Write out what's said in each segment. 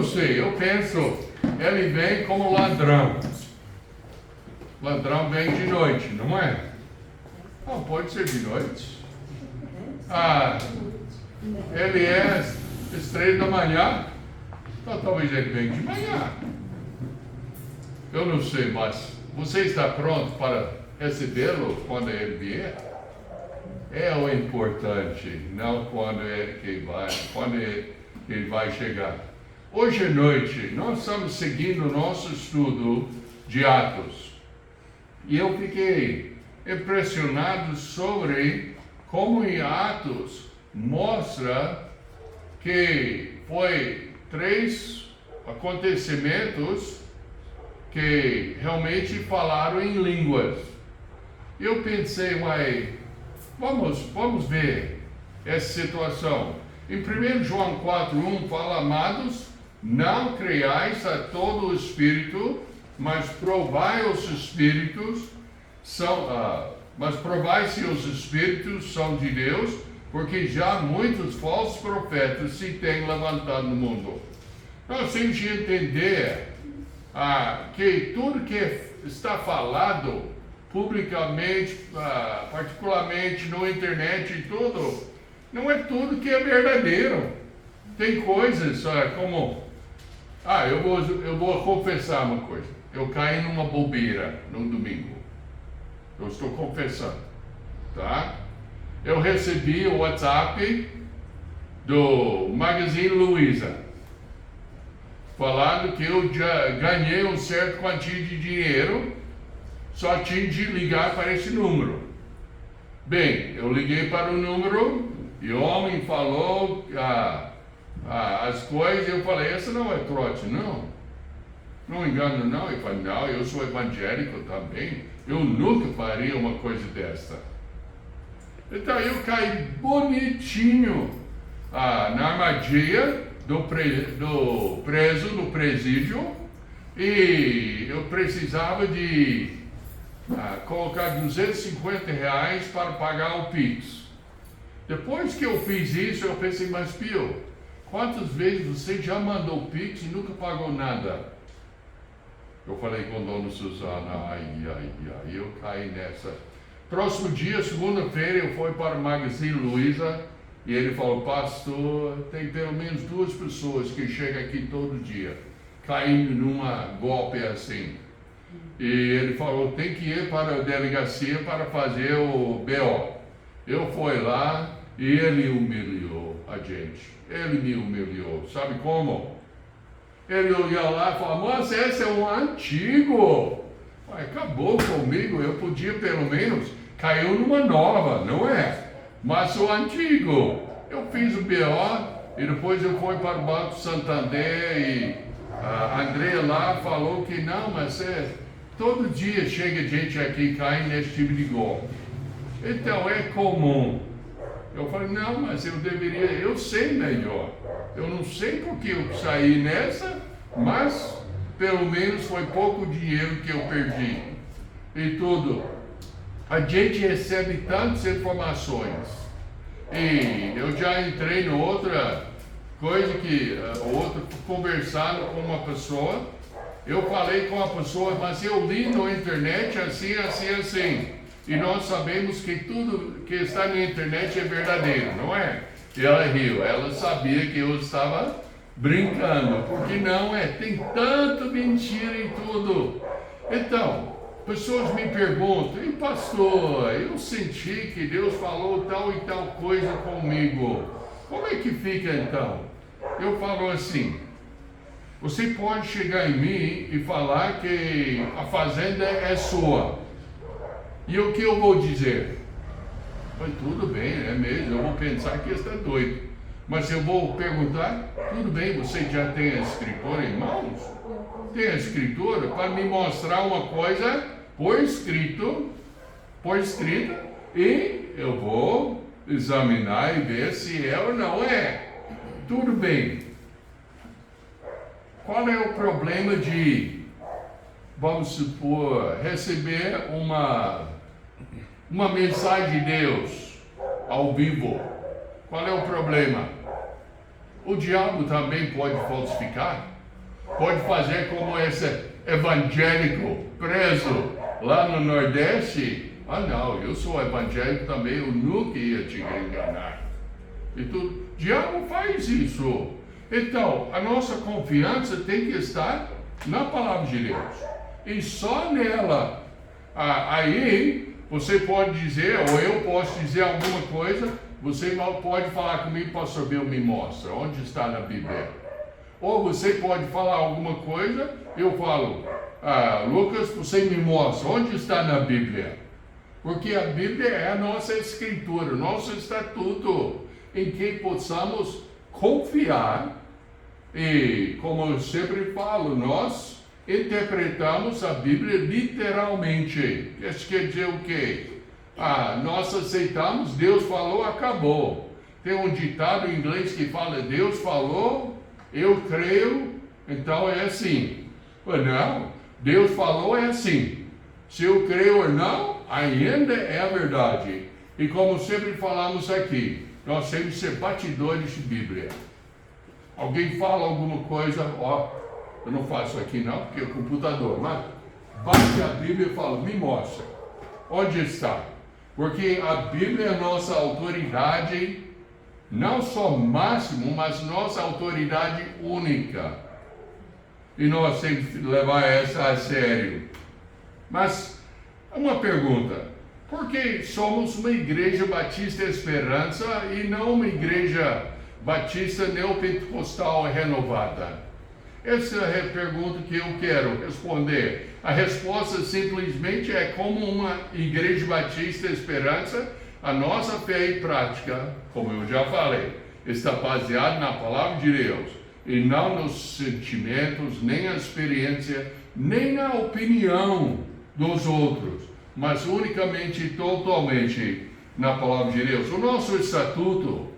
não sei, eu penso, ele vem como ladrão. Ladrão vem de noite, não é? Não, pode ser de noite. Ele é estrela da manhã, então talvez ele venha de manhã. Eu não sei, mas você está pronto para recebê-lo quando ele vier? É o importante, não quando ele vai chegar. Hoje à noite, nós estamos seguindo o nosso estudo de Atos. E eu fiquei impressionado sobre como em Atos mostra que foi 3 acontecimentos que realmente falaram em línguas. Eu pensei, vamos ver essa situação. Em 1 João 4:1 fala, amados, não creiais a todo o espírito, mas provai os espíritos mas provai se os espíritos são de Deus, porque já muitos falsos profetas se têm levantado no mundo. Nós temos que entender que tudo que está falado publicamente, particularmente na internet e tudo, não é tudo que é verdadeiro. Tem coisas como... eu vou confessar uma coisa. Eu caí numa bobeira no domingo. Eu estou confessando, tá? Eu recebi o WhatsApp do Magazine Luiza, falando que eu já ganhei um certo quantia de dinheiro, só tinha de ligar para esse número. Bem, eu liguei para o número e o homem falou as coisas, eu falei, essa não é trote, não. Não engano, não. Eu falei, não, eu sou evangélico também. Eu nunca faria uma coisa dessa. Então eu caí bonitinho na armadilha do preso no presídio, e eu precisava de colocar R$250 para pagar o Pix. Depois que eu fiz isso, eu pensei, mas Pio, quantas vezes você já mandou Pix e nunca pagou nada? Eu falei com a dona Suzana, eu caí nessa. Próximo dia, segunda-feira, eu fui para o Magazine Luiza e ele falou, pastor, tem pelo menos 2 pessoas que chegam aqui todo dia, caindo numa golpe assim. E ele falou, tem que ir para a delegacia para fazer o BO. Eu fui lá e ele humilhou a gente. Ele me humilhou. Sabe como? Ele olhou lá e falou, moça, esse é um antigo. Acabou comigo, eu podia pelo menos, caiu numa nova, não é? Mas o antigo. Eu fiz o BO e depois eu fui para o Banco Santander e a Andrea lá falou que não, mas todo dia chega gente aqui caindo nesse tipo de golpe. Então é comum. Eu falei, não, mas eu sei melhor. Eu não sei porque eu saí nessa, mas pelo menos foi pouco dinheiro que eu perdi. E tudo. A gente recebe tantas informações. E eu já entrei em outra coisa conversando com uma pessoa. Eu falei com a pessoa, mas eu li na internet assim, assim, assim. E nós sabemos que tudo que está na internet é verdadeiro, não é? E ela riu, ela sabia que eu estava brincando, porque não é, tem tanta mentira em tudo. Então, pessoas me perguntam, e pastor, eu senti que Deus falou tal e tal coisa comigo, como é que fica então? Eu falo assim, você pode chegar em mim e falar que a fazenda é sua. E o que eu vou dizer? Mas tudo bem, é mesmo, eu vou pensar que está doido. Mas eu vou perguntar, tudo bem, você já tem a escritura em mãos? Tem a escritura para me mostrar uma coisa por escrito, e eu vou examinar e ver se é ou não é. Tudo bem. Qual é o problema de, vamos supor, receber uma mensagem de Deus ao vivo? Qual é o problema? o diabo também pode falsificar. Pode fazer como esse evangélico preso lá no Nordeste. Ah não, eu sou evangélico também, eu nunca ia te enganar. Então, o diabo faz isso. Então, a nossa confiança tem que estar na palavra de Deus. E só nela. Aí, você pode dizer, ou eu posso dizer alguma coisa, você pode falar comigo, pastor Bill, me mostra, onde está na Bíblia? Ou você pode falar alguma coisa, eu falo, Lucas, você me mostra, onde está na Bíblia? Porque a Bíblia é a nossa escritura, nosso estatuto, em que possamos confiar. E, como eu sempre falo, nós interpretamos a Bíblia literalmente. Isso quer dizer o quê? Nós aceitamos, Deus falou, acabou. Tem um ditado em inglês que fala, Deus falou, eu creio, então é assim. Não, Deus falou, é assim. Se eu creio ou não, ainda é verdade. E como sempre falamos aqui, nós temos que ser batidores de Bíblia. Alguém fala alguma coisa, eu não faço aqui não, porque é o computador, mas bate a Bíblia e fala, me mostra, onde está? Porque a Bíblia é a nossa autoridade, não só máximo, mas nossa autoridade única. E nós temos que levar essa a sério. Mas, uma pergunta, por que somos uma igreja batista esperança e não uma igreja batista neopentecostal renovada? Essa é a pergunta que eu quero responder. A resposta simplesmente é como uma igreja batista esperança, a nossa fé e prática, como eu já falei, está baseada na palavra de Deus e não nos sentimentos, nem na experiência, nem na opinião dos outros, mas unicamente e totalmente na palavra de Deus. O nosso estatuto,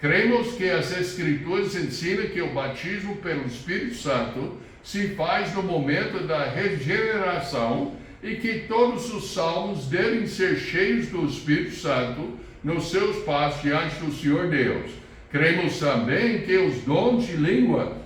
cremos que as Escrituras ensinam que o batismo pelo Espírito Santo se faz no momento da regeneração e que todos os salmos devem ser cheios do Espírito Santo nos seus passos diante do Senhor Deus. Cremos também que os dons de língua,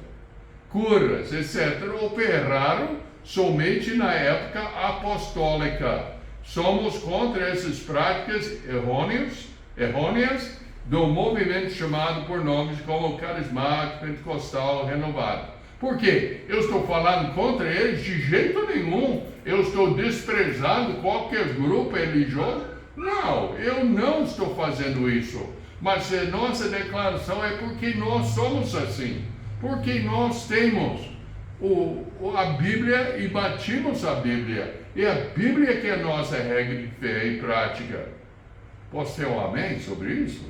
curas, etc., operaram somente na época apostólica. Somos contra essas práticas errôneas do movimento chamado por nomes como carismático, pentecostal, renovado. Por quê? Eu estou falando contra eles? De jeito nenhum. Eu estou desprezando qualquer grupo religioso? Não, eu não estou fazendo isso. Mas a nossa declaração é porque nós somos assim. Porque nós temos a Bíblia e batimos a Bíblia. E a Bíblia que é a nossa regra de fé e prática. Posso ter um amém sobre isso?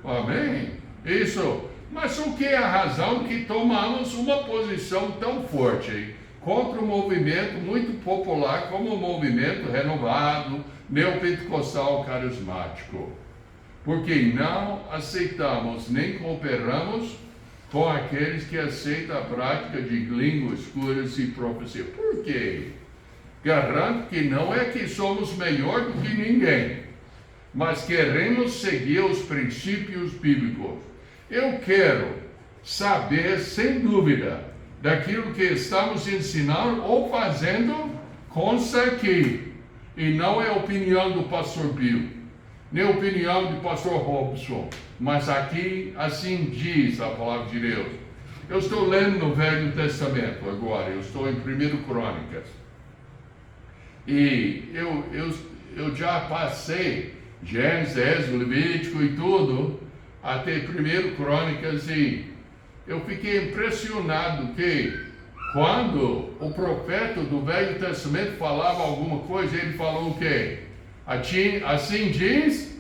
Amém? Isso. Mas o que é a razão que tomamos uma posição tão forte contra um movimento muito popular como o movimento renovado, neopentecostal carismático? Porque não aceitamos nem cooperamos com aqueles que aceitam a prática de línguas, curas e profecia. Por quê? Garanto que não é que somos melhor do que ninguém, mas queremos seguir os princípios bíblicos. Eu quero saber, sem dúvida, daquilo que estamos ensinando ou fazendo, consta aqui. E não é opinião do pastor Bill, nem opinião do pastor Robson, mas aqui assim diz a palavra de Deus. Eu estou lendo no Velho Testamento agora, eu estou em 1 Crônicas. E eu já passei Gênesis, Êxodo, Levítico e tudo, até 1 Crônicas, e eu fiquei impressionado que quando o profeta do Velho Testamento falava alguma coisa, ele falou o quê? Assim diz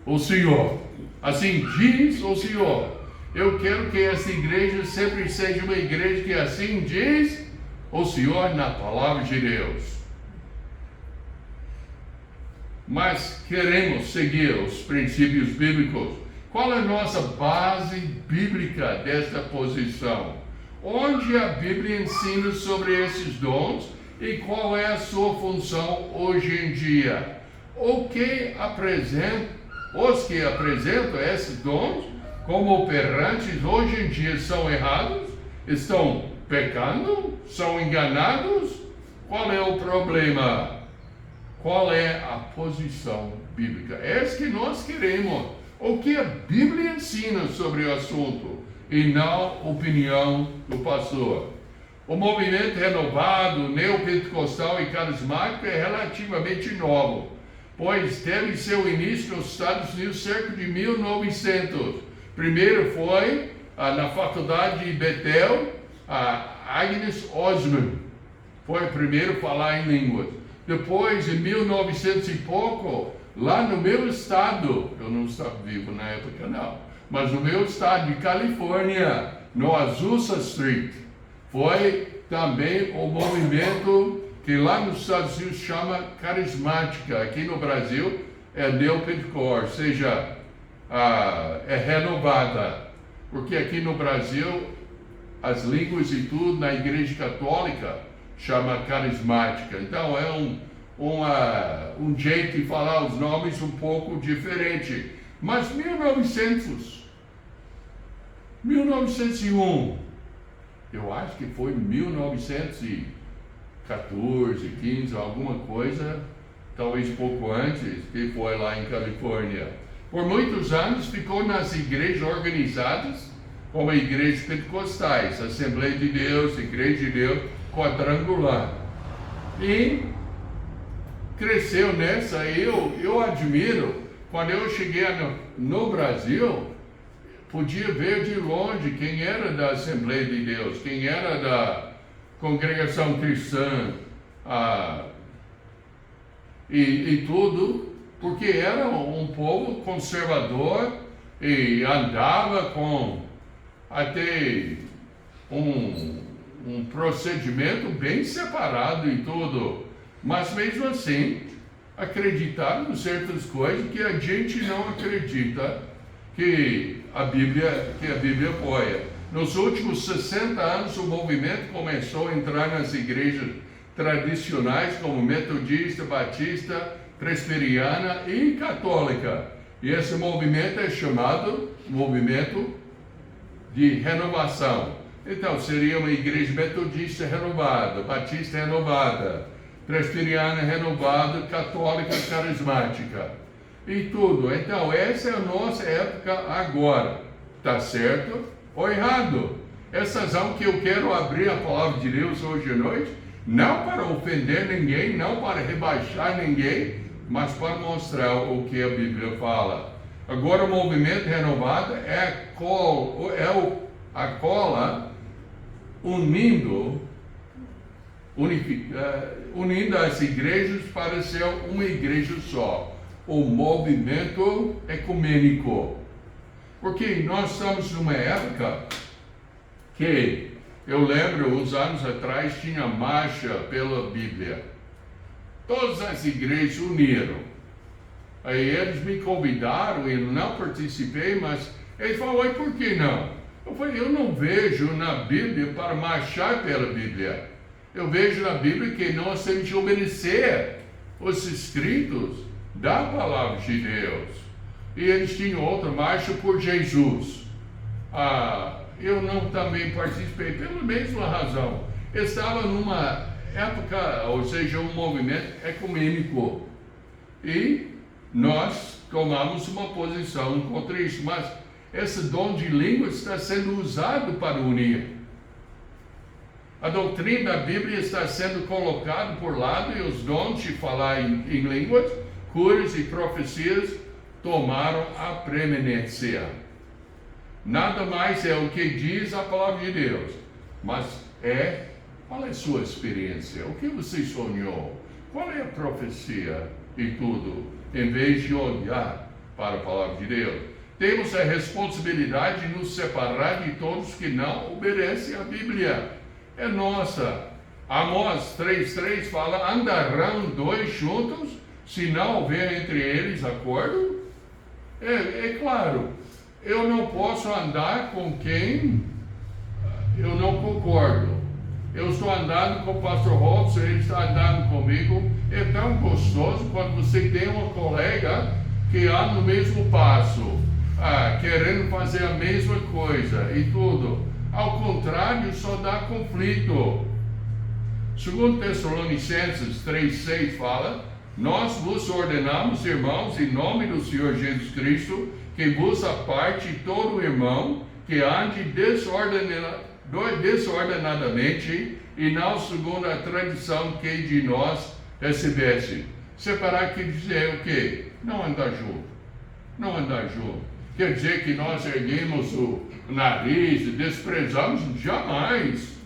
o Senhor. Assim diz o Senhor. Eu quero que essa igreja sempre seja uma igreja que assim diz o Senhor na palavra de Deus. Mas queremos seguir os princípios bíblicos. Qual é a nossa base bíblica desta posição? Onde a Bíblia ensina sobre esses dons e qual é a sua função hoje em dia? Os que apresentam esses dons como operantes hoje em dia são errados, estão pecando, são enganados. Qual é o problema? Qual é a posição bíblica? É isso que nós queremos. O que a Bíblia ensina sobre o assunto e não opinião do pastor. O movimento renovado, neopentecostal e carismático é relativamente novo, pois teve seu início nos Estados Unidos cerca de 1900. Primeiro foi na faculdade de Bethel, a Agnes Osman foi o primeiro a falar em línguas. Depois, em 1900 e pouco, lá no meu estado, eu não estava vivo na época não, mas no meu estado de Califórnia, no Azusa Street, foi também o movimento que lá nos Estados Unidos chama carismática. Aqui no Brasil é neopentecostal, ou seja, é renovada. Porque aqui no Brasil, as línguas e tudo na Igreja Católica chama carismática. Então é um jeito de falar os nomes um pouco diferente. Mas 1901, eu acho que foi 1914, 15, alguma coisa, talvez pouco antes, que foi lá em Califórnia. Por muitos anos ficou nas igrejas organizadas, como igrejas pentecostais, Assembleia de Deus, Igreja de Deus, quadrangular. E cresceu nessa. Eu admiro, quando eu cheguei no Brasil, podia ver de longe quem era da Assembleia de Deus, quem era da congregação cristã, e tudo, porque era um povo conservador e andava com até um procedimento bem separado e tudo, mas mesmo assim acreditaram em certas coisas que a gente não acredita que a Bíblia apoia. Nos últimos 60 anos o movimento começou a entrar nas igrejas tradicionais como metodista, batista, presbiteriana e católica. E esse movimento é chamado movimento de renovação. Então seria uma igreja metodista renovada, batista renovada, presbiteriana renovada, católica carismática e tudo. Então essa é a nossa época agora. Está certo ou errado? Essa razão que eu quero abrir a palavra de Deus hoje à noite, não para ofender ninguém, não para rebaixar ninguém, mas para mostrar o que a Bíblia fala. Agora o movimento renovado é a cola unindo as igrejas para ser uma igreja só. O movimento ecumênico. Porque nós estamos numa época que, eu lembro, uns anos atrás, tinha marcha pela Bíblia. Todas as igrejas uniram. Aí eles me convidaram e eu não participei, mas eles falaram, por que não? Eu falei, eu não vejo na Bíblia para marchar pela Bíblia. Eu vejo na Bíblia que nós temos de obedecer os escritos da palavra de Deus. E eles tinham outra marcha por Jesus. Eu não também participei pela mesma razão. Eu estava numa época, ou seja, um movimento ecumênico. E nós tomamos uma posição contra isso. Mas esse dom de língua está sendo usado para unir. A doutrina da Bíblia está sendo colocada por lado e os dons de falar em línguas, curas e profecias tomaram a preeminência. Nada mais é o que diz a palavra de Deus, mas qual é a sua experiência? O que você sonhou? Qual é a profecia e tudo? Em vez de olhar para a palavra de Deus, temos a responsabilidade de nos separar de todos que não obedecem à Bíblia. É nossa. Amós 3:3 fala, andarão dois juntos, se não houver entre eles acordo? É claro, eu não posso andar com quem eu não concordo. Eu estou andando com o pastor Robson, ele está andando comigo. É tão gostoso quando você tem uma colega que anda no mesmo passo. querendo fazer a mesma coisa e tudo. Ao contrário, só dá conflito. Segundo Tessalonicenses 3,6 fala: nós vos ordenamos, irmãos, em nome do Senhor Jesus Cristo, que vos aparte todo irmão que ande desordenadamente e não segundo a tradição que de nós recebeste. Separar quer dizer o quê? Não andar junto. Não andar junto. Quer dizer que nós erguemos o nariz e desprezamos? Jamais.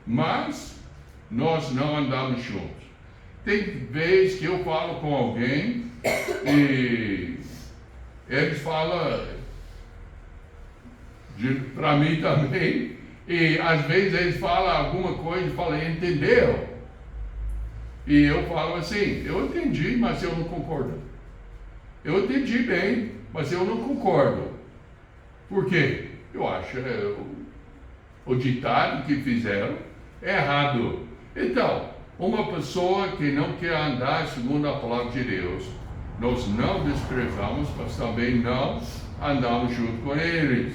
Mas nós não andamos juntos. Tem vezes que eu falo com alguém e eles falam para mim também, e às vezes eles falam alguma coisa e falam, entendeu? E eu falo assim, eu entendi, mas eu não concordo. Eu entendi bem, mas eu não concordo. Por quê? Eu acho o ditado que fizeram é errado. Então, uma pessoa que não quer andar segundo a palavra de Deus, nós não desprezamos, mas também não andamos junto com eles.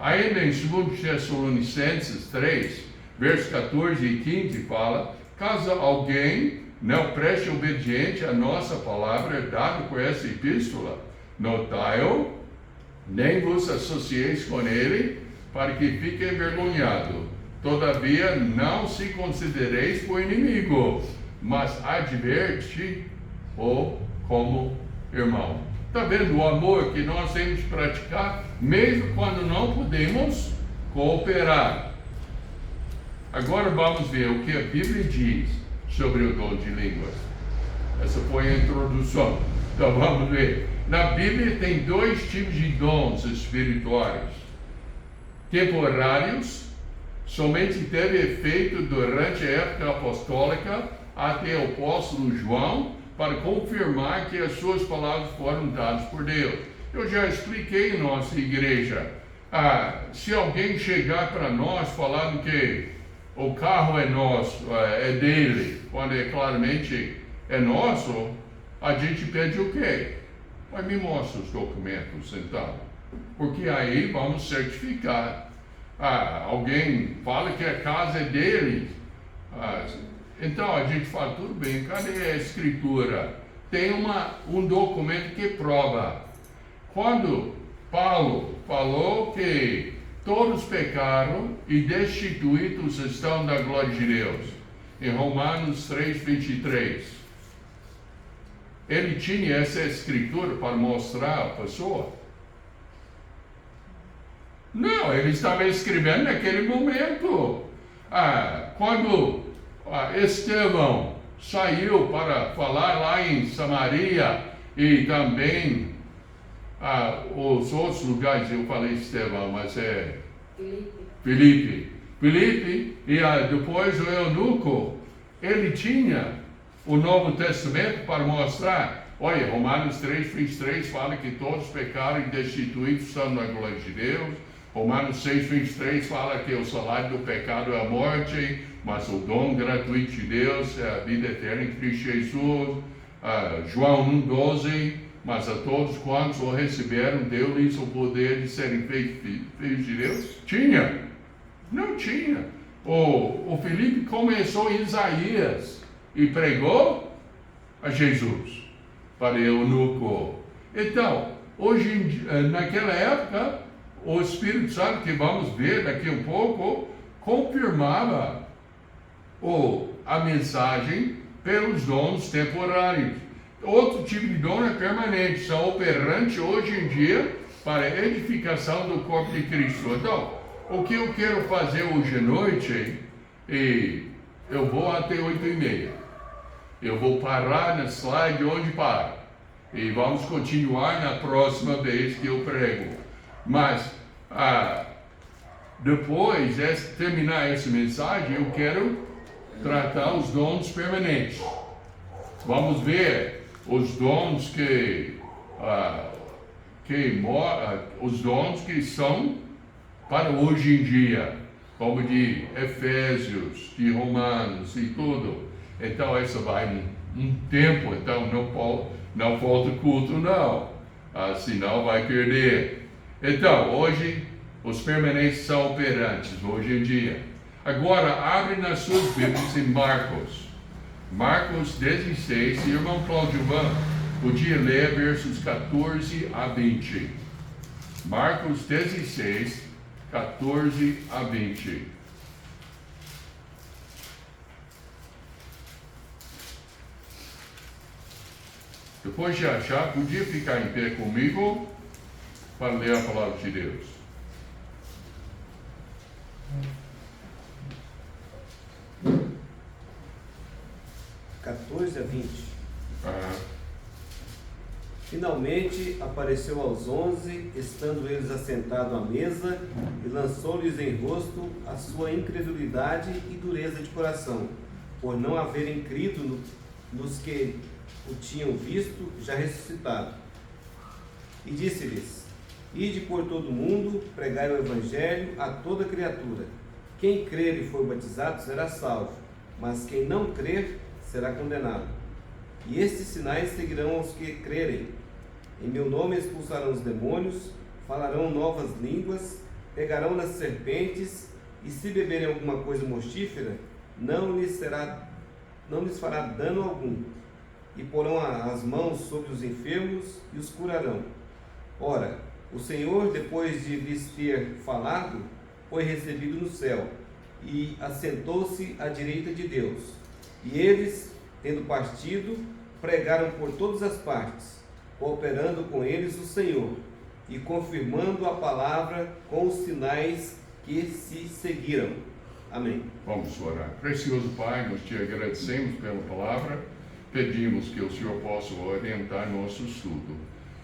Ainda em 2 Tessalonicenses 3, versos 14 e 15 fala: caso alguém não preste obediente à nossa palavra dada por essa epístola, notai-o, nem vos associeis com ele, para que fique envergonhado. Todavia, não se considereis por inimigo, mas adverte-o como irmão. Está vendo o amor que nós temos que praticar, mesmo quando não podemos cooperar? Agora vamos ver o que a Bíblia diz sobre o dom de línguas. Essa foi a introdução. Então vamos ver. Na Bíblia tem dois tipos de dons espirituais: temporários, somente teve efeito durante a época apostólica até o apóstolo João, para confirmar que as suas palavras foram dadas por Deus. Eu já expliquei em nossa igreja. Se alguém chegar para nós falando que o carro é nosso, é dele, quando claramente é nosso, a gente pede o quê? Mas me mostra os documentos então, porque aí vamos certificar. Alguém fala que a casa é dele, então a gente fala, tudo bem, cadê a escritura? Tem um documento que prova. Quando Paulo falou que todos pecaram e destituídos estão da glória de Deus, em Romanos 3:23, ele tinha essa escritura para mostrar à pessoa? Não, ele estava escrevendo naquele momento. Quando Estevão saiu para falar lá em Samaria e também os outros lugares, eu falei Estevão, mas é Filipe, e depois o eunuco, ele tinha o Novo Testamento para mostrar. Olha, Romanos 3:23 fala que todos pecaram e destituídos estão da glória de Deus. Romanos 6:23 fala que o salário do pecado é a morte, mas o dom gratuito de Deus é a vida eterna em Cristo Jesus. João 1:12, mas a todos quantos o receberam, deu-lhes o poder de serem feitos filhos de Deus. Tinha? Não tinha. O Filipe começou em Isaías e pregou a Jesus para o eunuco. Então, naquela época, o Espírito Santo, que vamos ver daqui um pouco, confirmava a mensagem pelos dons temporários. Outro tipo de dom é permanente, são operantes hoje em dia para a edificação do corpo de Cristo. Então, o que eu quero fazer hoje à noite, e eu vou até 8:30. Eu vou parar na slide onde para. E vamos continuar na próxima vez que eu prego. Mas, depois de terminar essa mensagem, eu quero tratar os dons permanentes. Vamos ver os dons os dons que são para hoje em dia, como de Efésios, de Romanos e tudo. Então, essa vai um tempo, então não falta culto não, senão vai perder. Então, hoje, os permanentes são operantes, hoje em dia. Agora, abre nas suas Bíblias em Marcos. Marcos 16, e irmão Cláudio podia ler versos 14 a 20. Marcos 16, 14 a 20. Depois de achar, podia ficar em pé comigo para ler a palavra de Deus. (14 a 20). Finalmente apareceu aos 11, estando eles assentados à mesa, e lançou-lhes em rosto a sua incredulidade e dureza de coração, por não haverem crido nos que o tinham visto já ressuscitado. E disse-lhes: Ide por todo o mundo, pregai o evangelho a toda criatura. Quem crer e for batizado será salvo, mas quem não crer será condenado. E estes sinais seguirão aos que crerem. Em meu nome expulsarão os demônios, falarão novas línguas, pegarão nas serpentes, e se beberem alguma coisa mortífera, não lhes fará dano algum. E porão as mãos sobre os enfermos e os curarão. Ora, o Senhor, depois de lhes ter falado, foi recebido no céu, e assentou-se à direita de Deus. E eles, tendo partido, pregaram por todas as partes, cooperando com eles o Senhor, e confirmando a palavra com os sinais que se seguiram. Amém. Vamos orar. Precioso Pai, nós te agradecemos pela palavra, pedimos que o Senhor possa orientar nosso estudo.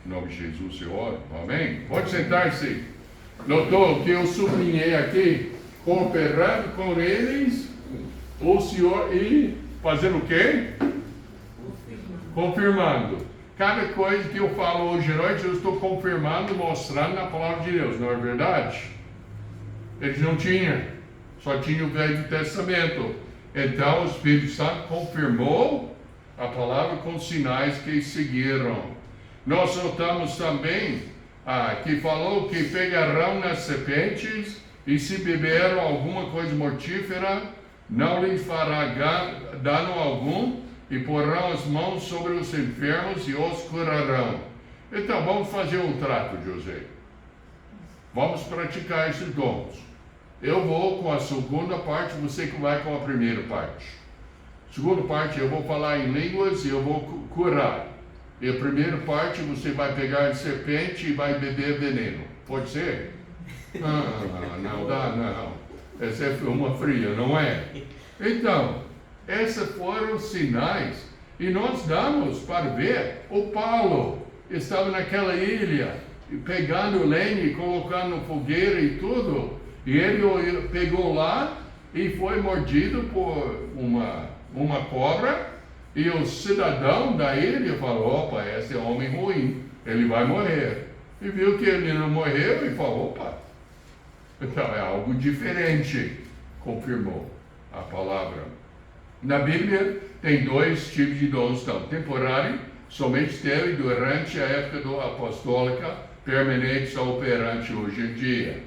Em nome de Jesus eu oro. Amém? Pode sentar-se. Notou que eu sublinhei aqui, cooperando com eles, o Senhor, e fazendo o quê? Confirmando. Cada coisa que eu falo hoje à noite, eu estou confirmando, mostrando na palavra de Deus, não é verdade? Eles não tinham, só tinha o Velho Testamento. Então o Espírito Santo confirmou a palavra com sinais que seguiram. Nós notamos também que falou que pegarão nas serpentes, e se beberam alguma coisa mortífera, não lhes fará dano algum, e porão as mãos sobre os enfermos e os curarão. Então vamos fazer um trato, José. Vamos praticar esses dons. Eu vou com a segunda parte, você que vai com a primeira parte. Segunda parte eu vou falar em línguas e eu vou curar. E a primeira parte você vai pegar a serpente e vai beber veneno. Pode ser? Não dá não. Essa é uma fria, não é? Então, esses foram os sinais, e nós damos para ver. O Paulo estava naquela ilha, pegando lenha e colocando na fogueira e tudo, e ele pegou lá e foi mordido por uma cobra, e o cidadão da ilha falou: opa, esse é homem ruim, ele vai morrer. E viu que ele não morreu e falou: opa, então é algo diferente. Confirmou a palavra. Na Bíblia tem dois tipos de dons, então, temporário, somente teve durante a época apostólica, permanente ou operante hoje em dia.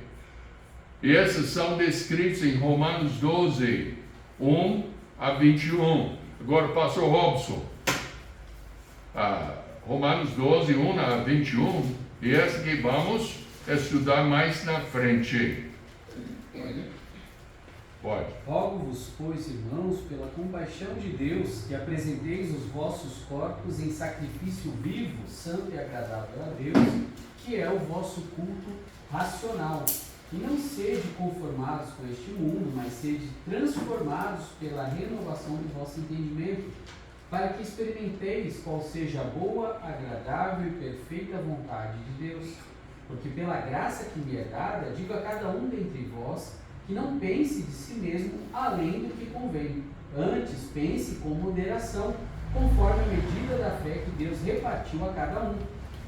E esses são descritos em Romanos 12, 1 a 21. Agora, pastor Robson, Romanos 12, 1 a 21, e essa que vamos estudar mais na frente. Pode. Rogo-vos, pois, irmãos, pela compaixão de Deus, que apresenteis os vossos corpos em sacrifício vivo, santo e agradável a Deus, que é o vosso culto racional. E não sede conformados com este mundo, mas sede transformados pela renovação do vosso entendimento, para que experimenteis qual seja a boa, agradável e perfeita vontade de Deus. Porque pela graça que me é dada, digo a cada um dentre vós, que não pense de si mesmo além do que convém. Antes, pense com moderação, conforme a medida da fé que Deus repartiu a cada um.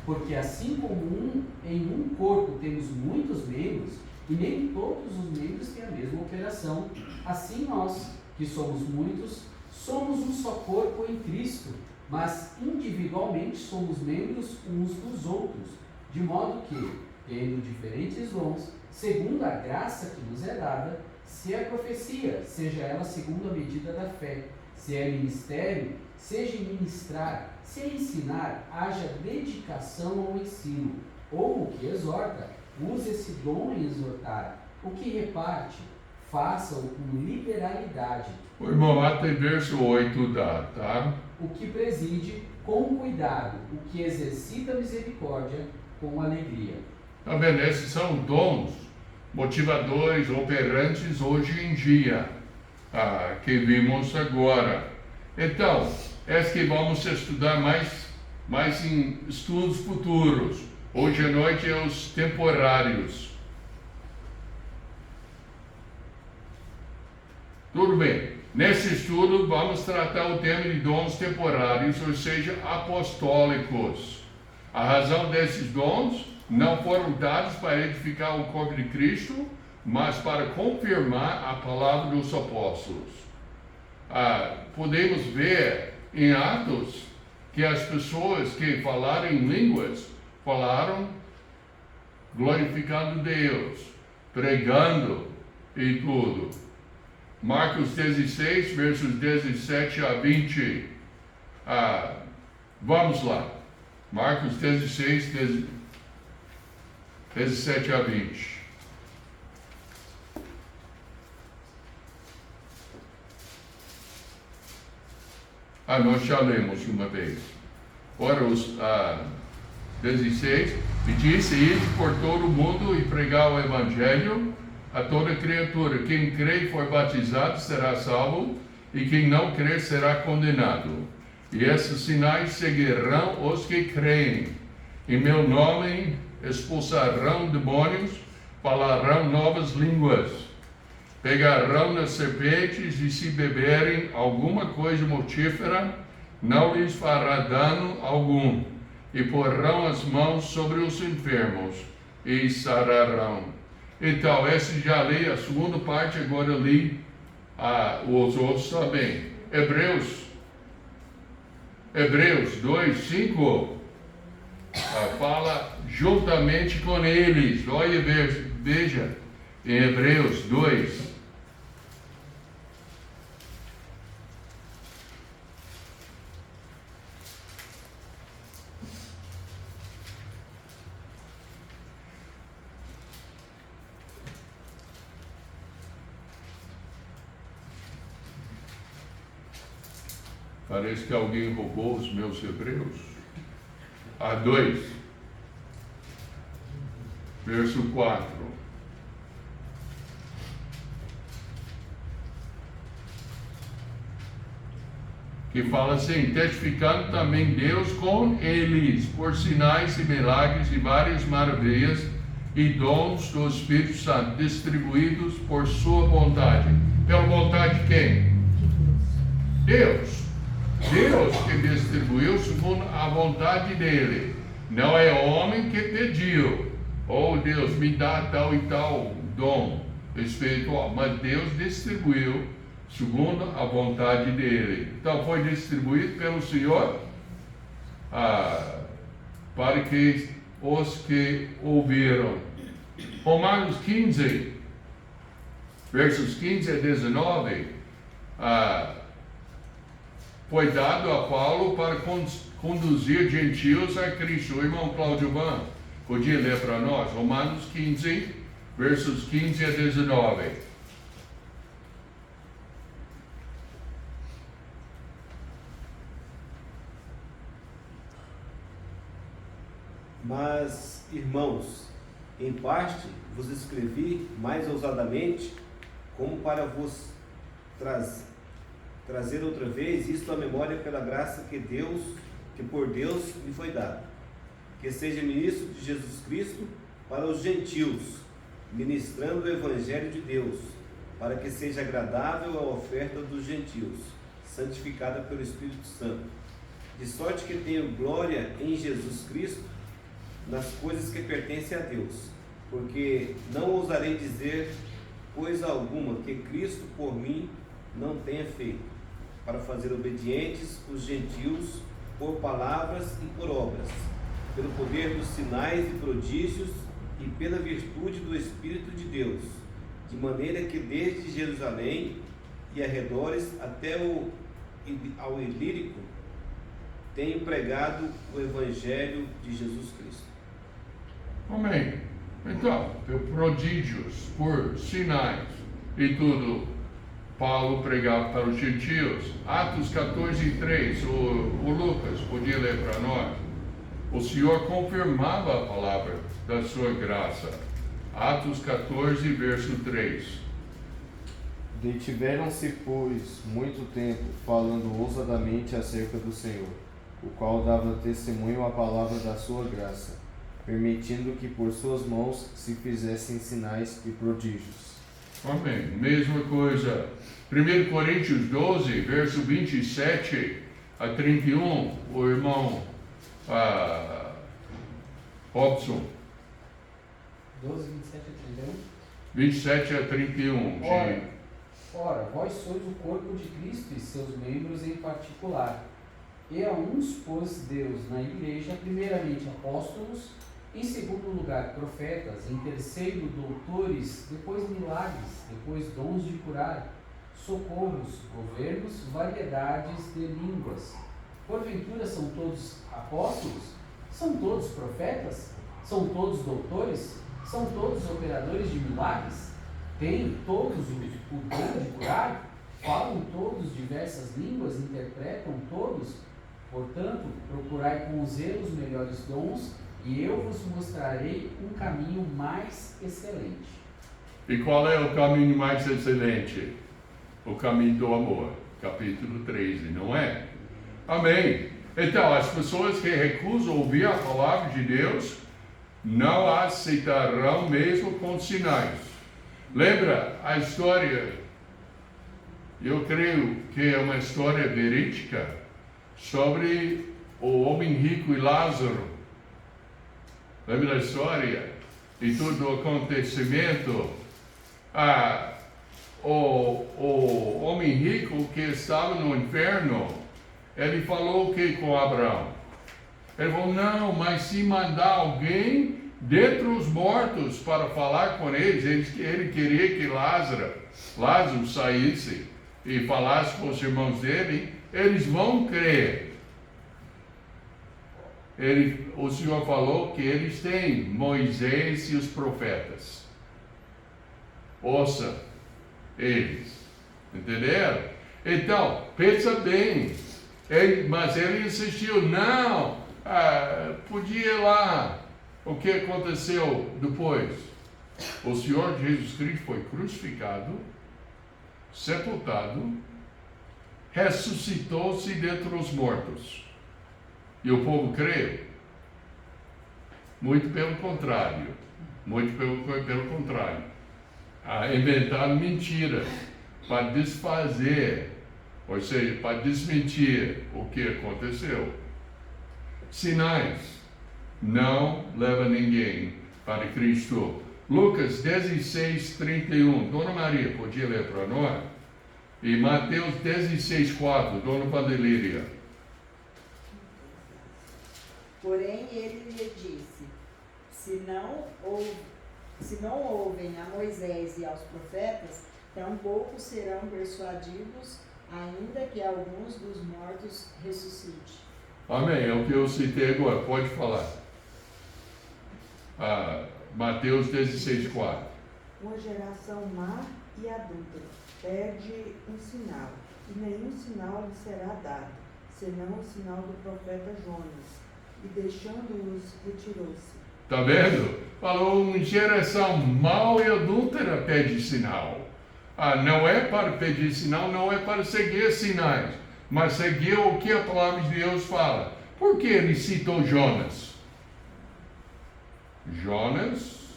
Porque assim como em um corpo temos muitos membros, e nem todos os membros têm a mesma operação, assim nós, que somos muitos, somos um só corpo em Cristo, mas individualmente somos membros uns dos outros, de modo que, tendo diferentes dons, segundo a graça que nos é dada, se é profecia, seja ela segundo a medida da fé, se é ministério, seja em ministrar, se é ensinar, haja dedicação ao ensino, ou o que exorta, use esse dom em exortar, o que reparte, faça-o com liberalidade. O irmão, até verso 8 dá, tá? O que preside, com cuidado, o que exercita a misericórdia, com alegria. Tá vendo? Esses são dons motivadores, operantes hoje em dia, que vimos agora. Então, é que vamos estudar mais em estudos futuros. Hoje à noite é os temporários. Tudo bem. Nesse estudo vamos tratar o tema de dons temporários, ou seja, apostólicos. A razão desses dons não foram dados para edificar o corpo de Cristo, mas para confirmar a palavra dos apóstolos. Podemos ver em Atos que as pessoas que falaram em línguas falaram glorificando Deus, pregando e tudo. Marcos 16, versos 17 a 20. Vamos lá. Marcos 16, 17 a 20. Nós já lemos uma vez. Ora, os 16, e disse: ide por todo o mundo e pregar o Evangelho a toda criatura. Quem crê e for batizado será salvo, e quem não crer será condenado. E esses sinais seguirão os que creem. Em meu nome expulsarão demônios, falarão novas línguas, pegarão nas serpentes, e se beberem alguma coisa mortífera, não lhes fará dano algum, e porão as mãos sobre os enfermos, e sararão. Então, essa já li a segunda parte, agora li os outros também. Hebreus 2, 5, fala juntamente com eles. Olha, veja, em Hebreus 2. Parece que alguém roubou os meus Hebreus. 2, verso 4. Que fala assim: testificando também Deus com eles, por sinais e milagres e várias maravilhas e dons do Espírito Santo, distribuídos por sua vontade. Pela vontade de quem? Deus. Deus que distribuiu segundo a vontade dele. Não é homem que pediu: oh Deus, me dá tal e tal dom espiritual. Mas Deus distribuiu segundo a vontade dele. Então foi distribuído pelo Senhor para que os que ouviram. Romanos 15, versos 15 a 19, foi dado a Paulo para conduzir gentios a Cristo. O irmão Cláudio Van podia ler para nós Romanos 15, versos 15 a 19. Mas, irmãos, em parte vos escrevi mais ousadamente, como para vos trazer outra vez isto à memória pela graça que por Deus me foi dada, que seja ministro de Jesus Cristo para os gentios, ministrando o Evangelho de Deus, para que seja agradável a oferta dos gentios, santificada pelo Espírito Santo, de sorte que tenho glória em Jesus Cristo nas coisas que pertencem a Deus, porque não ousarei dizer coisa alguma que Cristo por mim não tenha feito, para fazer obedientes os gentios por palavras e por obras, pelo poder dos sinais e prodígios e pela virtude do Espírito de Deus, de maneira que desde Jerusalém e arredores até ao Ilírico tenho pregado o Evangelho de Jesus Cristo. Amém. Então, por prodígios, por sinais e tudo, Paulo pregava para os gentios. Atos 14:3, o Lucas podia ler para nós. O Senhor confirmava a palavra da sua graça. Atos 14, verso 3. Detiveram-se, pois, muito tempo, falando ousadamente acerca do Senhor, o qual dava testemunho à palavra da sua graça, permitindo que por suas mãos se fizessem sinais e prodígios. Amém. Mesma coisa. 1 Coríntios 12, verso 27 a 31, o irmão Robson. 12, 27 a 31. 27 a 31. Ora, vós sois o corpo de Cristo e seus membros em particular. E a uns pôs Deus na igreja, primeiramente apóstolos, em segundo lugar profetas, em terceiro doutores, depois milagres, depois dons de curar, socorros, governos, variedades de línguas. Porventura são todos apóstolos? São todos profetas? São todos doutores? São todos operadores de milagres? Têm todos o dom de curar? Falam todos diversas línguas? Interpretam todos? Portanto, procurai com zelo os melhores dons, e eu vos mostrarei um caminho mais excelente. E qual é o caminho mais excelente? O caminho do amor. Capítulo 13, não é? Amém. Então, as pessoas que recusam ouvir a palavra de Deus não a aceitarão mesmo com sinais. Lembra a história? Eu creio que é uma história verídica sobre o homem rico e Lázaro. Lembra da história? E todo o acontecimento. O homem rico que estava no inferno, ele falou o que com Abraão? Ele falou, não, mas se mandar alguém dentre os mortos para falar com eles, ele queria que Lázaro saísse e falasse com os irmãos dele, eles vão crer. O Senhor falou que eles têm Moisés e os profetas. Ouça eles. Entenderam? Então, pensa bem. Mas ele insistiu, não, podia ir lá. O que aconteceu depois? O Senhor Jesus Cristo foi crucificado, sepultado, ressuscitou-se dentre os mortos. E o povo creu? Muito pelo contrário. Muito pelo contrário. Inventaram mentiras para desfazer, ou seja, para desmentir o que aconteceu. Sinais não levam ninguém para Cristo. Lucas 16, 31. Dona Maria, podia ler para nós? E Mateus 16, 4. Dona Vandelíria. Porém, ele lhe disse, se não ouvem a Moisés e aos profetas, tampouco serão persuadidos, ainda que alguns dos mortos ressuscite. Amém, é o que eu citei agora, pode falar. Mateus 16, 4. Uma geração má e adúltera pede um sinal, e nenhum sinal lhe será dado, senão o sinal do profeta Jonas. E deixando-os, retirou-se. Está vendo? Falou, uma geração mau e adúltera pede sinal. Não é para pedir sinal, não é para seguir sinais, mas seguir o que a palavra de Deus fala. Por que ele citou Jonas? Jonas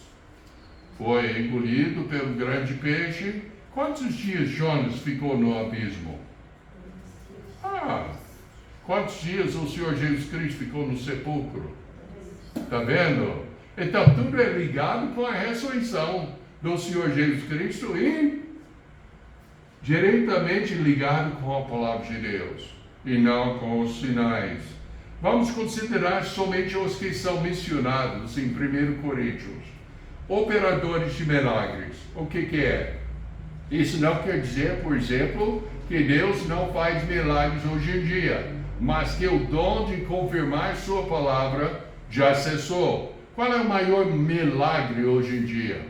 foi engolido pelo grande peixe. Quantos dias Jonas ficou no abismo? Quantos dias o Senhor Jesus Cristo ficou no sepulcro? Está vendo? Então, tudo é ligado com a ressurreição do Senhor Jesus Cristo e diretamente ligado com a palavra de Deus e não com os sinais. Vamos considerar somente os que são missionados em 1 Coríntios. operadores de milagres. O que é? Isso não quer dizer, por exemplo, que Deus não faz milagres hoje em dia, mas que o dom de confirmar sua palavra já cessou. Qual é o maior milagre hoje em dia?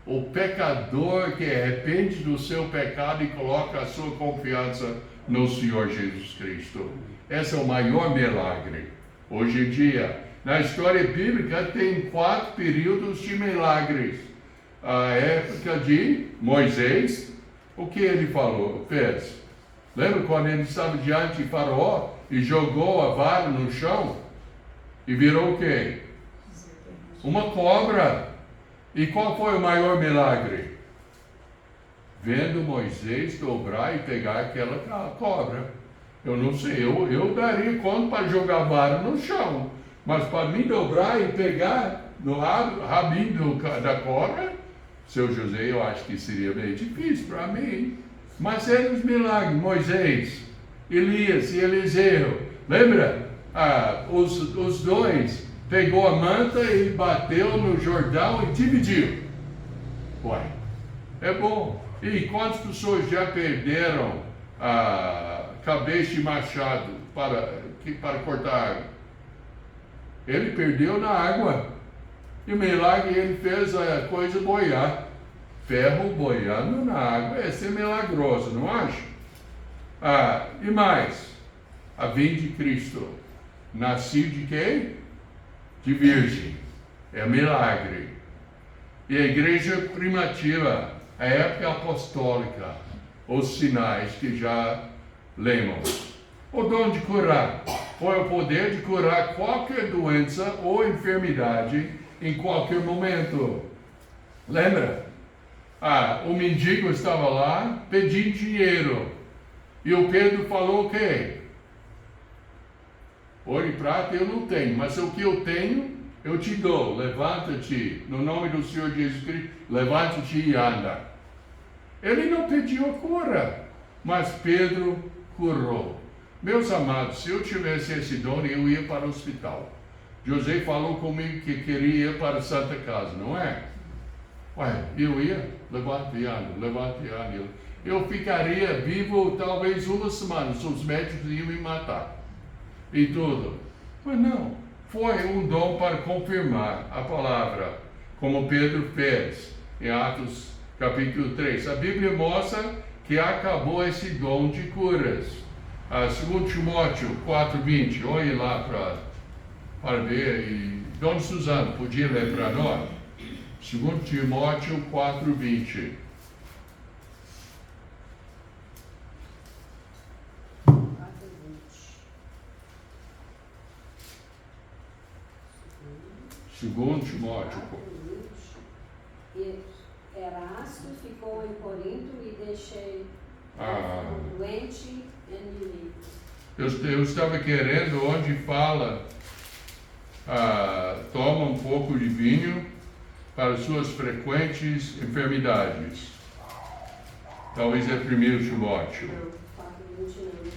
O pecador que arrepende do seu pecado e coloca a sua confiança no Senhor Jesus Cristo. Esse é o maior milagre. Hoje em dia, na história bíblica, tem 4 períodos de milagres. A época de Moisés, o que ele fez? Lembra quando ele estava diante de Faraó e jogou a vara no chão? E virou o quê? Uma cobra. E qual foi o maior milagre? Vendo Moisés dobrar e pegar aquela cobra. Eu não sei, eu daria conta para jogar a vara no chão. Mas para mim dobrar e pegar no rabinho da cobra, seu José, eu acho que seria bem difícil para mim. Mas eram os milagres. Moisés, Elias e Eliseu. Lembra? Os dois pegou a manta e bateu no Jordão e dividiu. Ué, é bom. E quantas pessoas já perderam a cabeça de machado para cortar água? Ele perdeu na água. E o milagre, ele fez a coisa boiar. Ferro boiando na água. Esse é milagroso, não acha? E mais, a vinda de Cristo. Nascido de quem? De virgem. É milagre. E a igreja primitiva, a época apostólica, os sinais que já lemos. O dom de curar. Foi o poder de curar qualquer doença ou enfermidade em qualquer momento. Lembra? O mendigo estava lá pedindo dinheiro. E o Pedro falou o quê? Ouro e prata eu não tenho, mas o que eu tenho, eu te dou. Levanta-te, no nome do Senhor Jesus Cristo, levanta-te e anda. Ele não pediu a cura, mas Pedro curou. Meus amados, se eu tivesse esse dom, eu ia para o hospital. José falou comigo que queria ir para a Santa Casa, não é? Ué, eu ia, levanta e anda. Eu ficaria vivo talvez uma semana, os médicos iam me matar. E tudo. Mas não, foi um dom para confirmar a palavra, como Pedro fez em Atos capítulo 3. A Bíblia mostra que acabou esse dom de curas. 2 Timóteo 4:20, olhe lá para ver. E Dona Suzana, podia ler para nós? 2 Timóteo 4:20. Segundo Timóteo. Erasto ficou em Corinto e deixei doente em Nínive. Eu estava querendo onde fala toma um pouco de vinho para suas frequentes enfermidades. Talvez é 1 Timóteo. 4:29.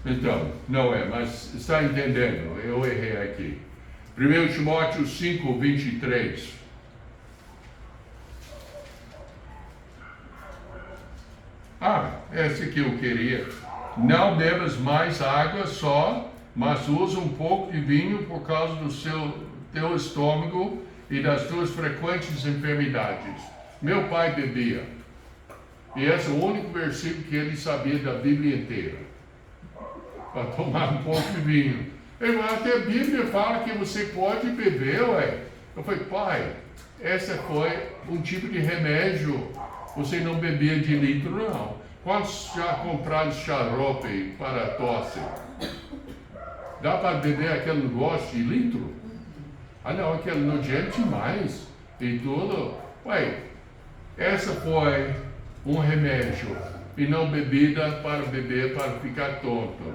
Então, não é, mas está entendendo, eu errei aqui. 1 Timóteo 5:23. Esse que eu queria. Não bebas mais água só, mas usa um pouco de vinho por causa do teu estômago e das tuas frequentes enfermidades. Meu pai bebia. E esse é o único versículo que ele sabia da Bíblia inteira. Para tomar um pouco de vinho. Até a Bíblia fala que você pode beber, ué. Eu falei, pai, esse foi um tipo de remédio. Você não bebia de litro, não. Quantos já compraram xarope para tosse? Dá para beber aquele negócio de litro? Não, aquele nojento demais. E tudo. Ué, essa foi um remédio. E não bebida para beber para ficar tonto.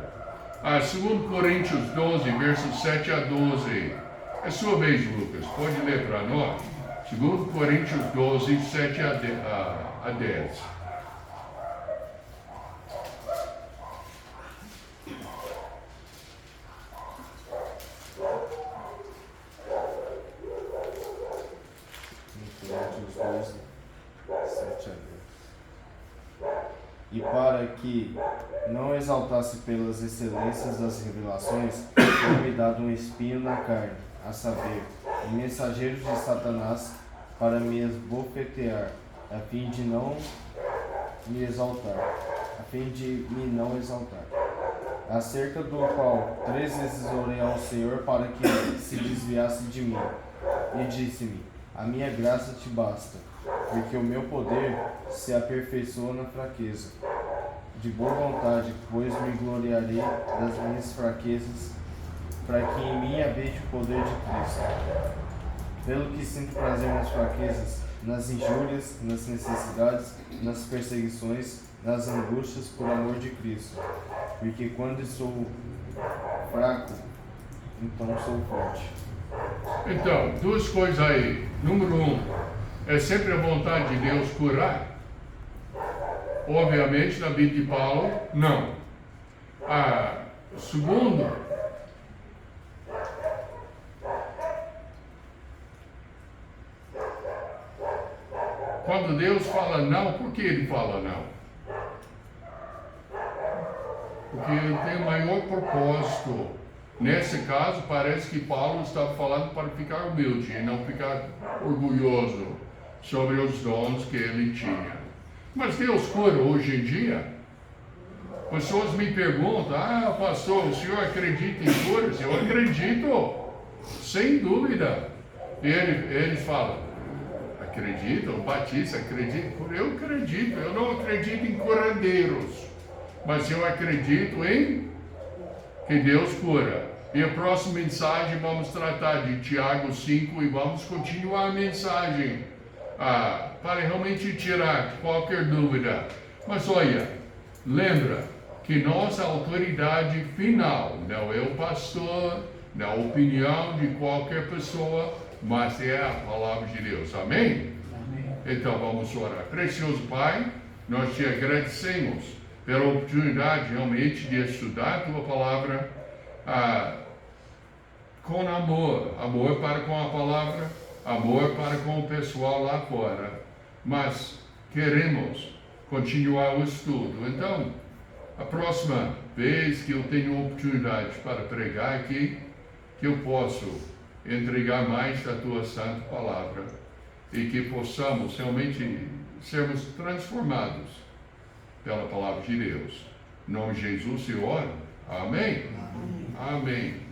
2 Coríntios 12, versos 7 a 12. É sua vez, Lucas. Pode ler para nós. 2 Coríntios 12, 7 a 10. 7 a 10. E para que não exaltasse pelas excelências das revelações, foi-me dado um espinho na carne, a saber, mensageiros de Satanás, para me esbofetear, a fim de não me exaltar, acerca do qual 3 vezes orei ao Senhor para que se desviasse de mim, e disse-me: a minha graça te basta, porque o meu poder se aperfeiçoa na fraqueza. De boa vontade, pois me gloriarei das minhas fraquezas, para que em mim habite o poder de Cristo. Pelo que sinto prazer nas fraquezas, nas injúrias, nas necessidades, nas perseguições, nas angústias por amor de Cristo. Porque quando sou fraco, então sou forte. Então, 2 coisas aí. Número 1, é sempre a vontade de Deus curar? Obviamente, na vida de Paulo, não. Segundo, quando Deus fala não, por que ele fala não? Porque ele tem o maior propósito. Nesse caso, parece que Paulo estava falando para ficar humilde e não ficar orgulhoso sobre os dons que ele tinha. Mas Deus cura hoje em dia. Pessoas me perguntam: pastor, o senhor acredita em curas? Eu acredito, sem dúvida. E eles falam: acredita? O Batista acredita? Eu acredito. Eu não acredito em curandeiros, mas eu acredito em que Deus cura. E a próxima mensagem vamos tratar de Tiago 5 e vamos continuar a mensagem para realmente tirar qualquer dúvida. Mas olha, lembra que nossa autoridade final não é o pastor, não é a opinião de qualquer pessoa, mas é a palavra de Deus. Amém? Amém. Então vamos orar. Precioso Pai, nós te agradecemos pela oportunidade realmente de estudar a tua palavra com amor para com a palavra, amor para com o pessoal lá fora, mas queremos continuar o estudo. Então, a próxima vez que eu tenho oportunidade para pregar aqui, que eu possa entregar mais da tua santa palavra e que possamos realmente sermos transformados pela palavra de Deus. Em nome de Jesus, Senhor. Amém? Amém.